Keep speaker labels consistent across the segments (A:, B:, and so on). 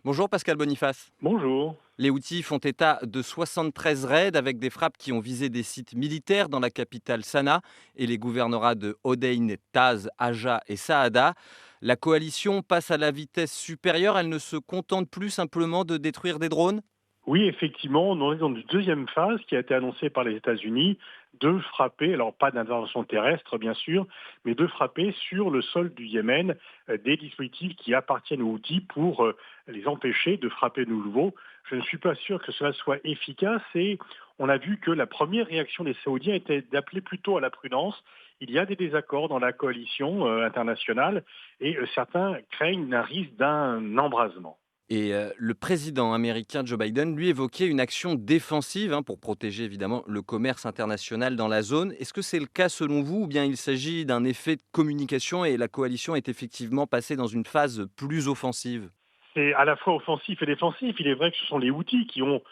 A: Bonjour Pascal Boniface.
B: Bonjour.
A: Les Houthis font état de 73 raids avec des frappes qui ont visé des sites militaires dans la capitale Sanaa et les gouvernorats de Hodeïn, Taz, Aja et Saada. La coalition passe à la vitesse supérieure, elle ne se contente plus simplement de détruire des drones.
B: Oui, effectivement, on est dans une deuxième phase qui a été annoncée par les États-Unis de frapper, alors pas d'intervention terrestre bien sûr, mais de frapper sur le sol du Yémen des dispositifs qui appartiennent aux Houthis pour les empêcher de frapper de nouveau. Je ne suis pas sûr que cela soit efficace et on a vu que la première réaction des Saoudiens était d'appeler plutôt à la prudence. Il y a des désaccords dans la coalition internationale et certains craignent un risque d'un embrasement.
A: Et le président américain Joe Biden, lui, évoquait une action défensive pour protéger évidemment le commerce international dans la zone. Est-ce que c'est le cas selon vous ou bien il s'agit d'un effet de communication et la coalition est effectivement passée dans une phase plus offensive?
B: C'est à la fois offensif et défensif. Il est vrai que ce sont les Houthis qui ont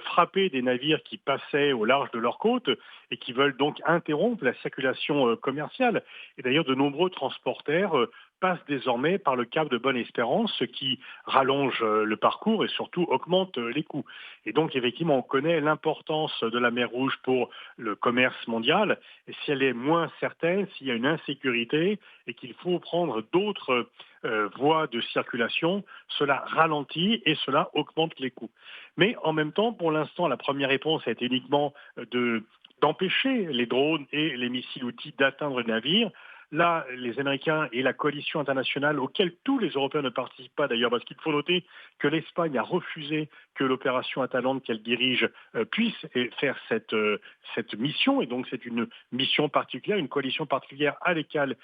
B: frappé des navires qui passaient au large de leurs côtes et qui veulent donc interrompre la circulation commerciale. Et d'ailleurs, de nombreux transporteurs passent désormais par le cap de Bonne-Espérance, ce qui rallonge le parcours et surtout augmente les coûts. Et donc, effectivement, on connaît l'importance de la mer Rouge pour le commerce mondial. Et si elle est moins certaine, s'il y a une insécurité et qu'il faut prendre d'autres voies de circulation, cela ralentit et cela augmente les coûts. Mais en même temps, pour l'instant, la première réponse a été uniquement d'empêcher les drones et les missiles outils d'atteindre les navires. Là, les Américains et la coalition internationale, auquel tous les Européens ne participent pas d'ailleurs, parce qu'il faut noter que l'Espagne a refusé que l'opération Atalante qu'elle dirige puisse faire cette mission, et donc c'est une mission particulière, une coalition particulière à laquelle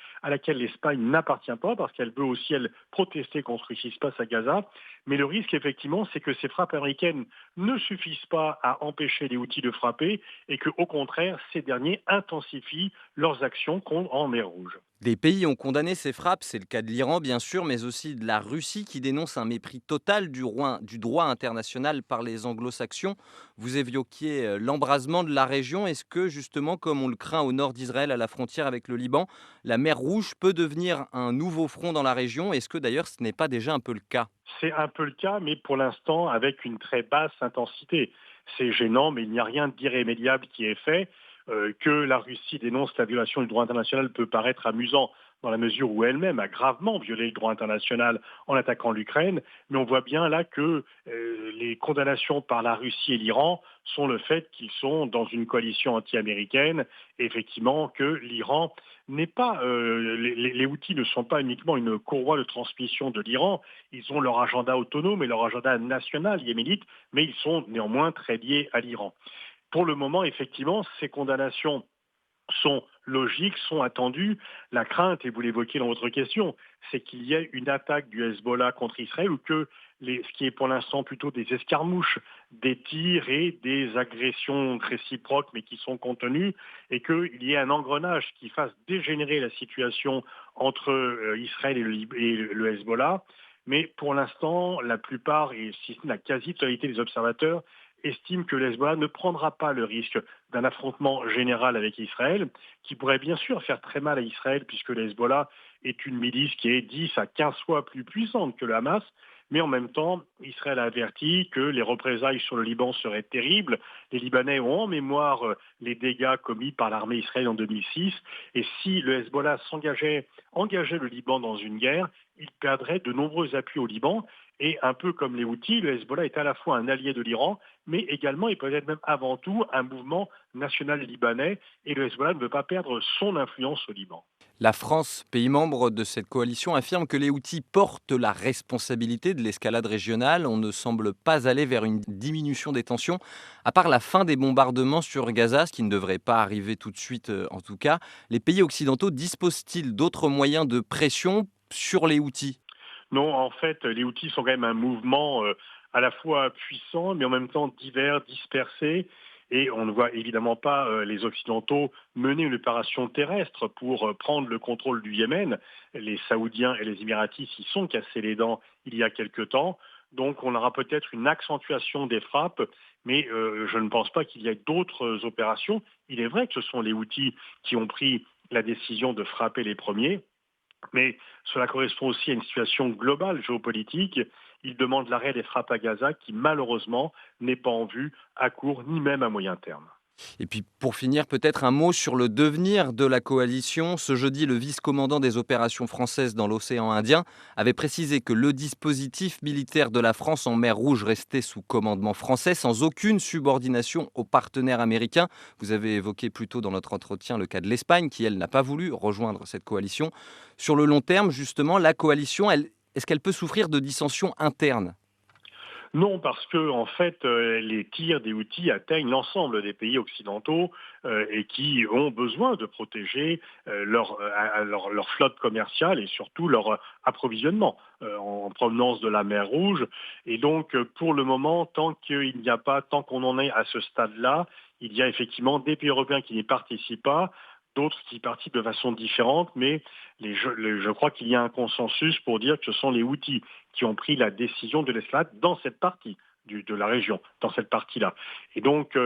B: l'Espagne n'appartient pas, parce qu'elle veut aussi, elle, protester contre ce qui se passe à Gaza. Mais le risque, effectivement, c'est que ces frappes américaines ne suffisent pas à empêcher les outils de frapper, et qu'au contraire, ces derniers intensifient leurs actions en mer Rouge.
A: Des pays ont condamné ces frappes, c'est le cas de l'Iran bien sûr, mais aussi de la Russie qui dénonce un mépris total du droit international par les anglo-saxons. Vous évoquiez l'embrasement de la région. Est-ce que justement, comme on le craint au nord d'Israël, à la frontière avec le Liban, la mer Rouge peut devenir un nouveau front dans la région? Est-ce que d'ailleurs ce n'est pas déjà un peu le cas?
B: C'est un peu le cas, mais pour l'instant avec une très basse intensité. C'est gênant, mais il n'y a rien d'irrémédiable qui est fait. Que la Russie dénonce la violation du droit international peut paraître amusant dans la mesure où elle-même a gravement violé le droit international en attaquant l'Ukraine, mais on voit bien là que les condamnations par la Russie et l'Iran sont le fait qu'ils sont dans une coalition anti-américaine, et effectivement que l'Iran n'est pas, les Houthis ne sont pas uniquement une courroie de transmission de l'Iran, ils ont leur agenda autonome et leur agenda national yéménite, mais ils sont néanmoins très liés à l'Iran. Pour le moment, effectivement, ces condamnations sont logiques, sont attendues. La crainte, et vous l'évoquez dans votre question, c'est qu'il y ait une attaque du Hezbollah contre Israël ou que ce qui est pour l'instant plutôt des escarmouches, des tirs et des agressions réciproques mais qui sont contenues et qu'il y ait un engrenage qui fasse dégénérer la situation entre Israël et le Hezbollah. Mais pour l'instant, la plupart, et si ce n'est la quasi-totalité des observateurs, estiment que le Hezbollah ne prendra pas le risque d'un affrontement général avec Israël, qui pourrait bien sûr faire très mal à Israël, puisque le Hezbollah est une milice qui est 10 à 15 fois plus puissante que le Hamas, mais en même temps, Israël a averti que les représailles sur le Liban seraient terribles. Les Libanais ont en mémoire les dégâts commis par l'armée israélienne en 2006, et si le Hezbollah engageait le Liban dans une guerre, il perdrait de nombreux appuis au Liban, et un peu comme les Houthis, le Hezbollah est à la fois un allié de l'Iran, mais également, et peut-être même avant tout, un mouvement national libanais, et le Hezbollah ne veut pas perdre son influence au Liban.
A: La France, pays membre de cette coalition, affirme que les Houthis portent la responsabilité de l'escalade régionale. On ne semble pas aller vers une diminution des tensions, à part la fin des bombardements sur Gaza, ce qui ne devrait pas arriver tout de suite en tout cas. Les pays occidentaux disposent-ils d'autres moyens de pression sur les Houthis?
B: Non, en fait, les Houthis sont quand même un mouvement à la fois puissant, mais en même temps divers, dispersé. Et on ne voit évidemment pas les Occidentaux mener une opération terrestre pour prendre le contrôle du Yémen. Les Saoudiens et les Émiratis s'y sont cassés les dents il y a quelque temps. Donc on aura peut-être une accentuation des frappes, mais je ne pense pas qu'il y ait d'autres opérations. Il est vrai que ce sont les Houthis qui ont pris la décision de frapper les premiers, mais cela correspond aussi à une situation globale géopolitique. ils demandent l'arrêt des frappes à Gaza qui malheureusement n'est pas en vue à court ni même à moyen terme.
A: Et puis pour finir, peut-être un mot sur le devenir de la coalition. Ce jeudi, le vice-commandant des opérations françaises dans l'océan Indien avait précisé que le dispositif militaire de la France en mer Rouge restait sous commandement français, sans aucune subordination aux partenaires américains. Vous avez évoqué plus tôt dans notre entretien le cas de l'Espagne, qui, elle, n'a pas voulu rejoindre cette coalition. Sur le long terme, justement, la coalition, est-ce qu'elle peut souffrir de dissensions internes?
B: Non, parce que en fait, les tirs des Houthis atteignent l'ensemble des pays occidentaux et qui ont besoin de protéger leur flotte commerciale et surtout leur approvisionnement en provenance de la mer Rouge. Et donc, pour le moment, tant qu'on en est à ce stade-là, il y a effectivement des pays européens qui n'y participent pas, d'autres qui y participent de façon différente, mais je crois qu'il y a un consensus pour dire que ce sont les Houthis qui ont pris la décision de l'escalade dans cette partie de la région, dans cette partie-là. Et donc,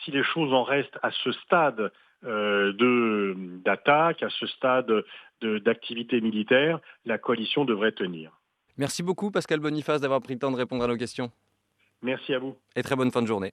B: si les choses en restent à ce stade d'attaque, à ce stade d'activité militaire, la coalition devrait tenir.
A: Merci beaucoup Pascal Boniface d'avoir pris le temps de répondre à nos questions.
B: Merci à vous.
A: Et très bonne fin de journée.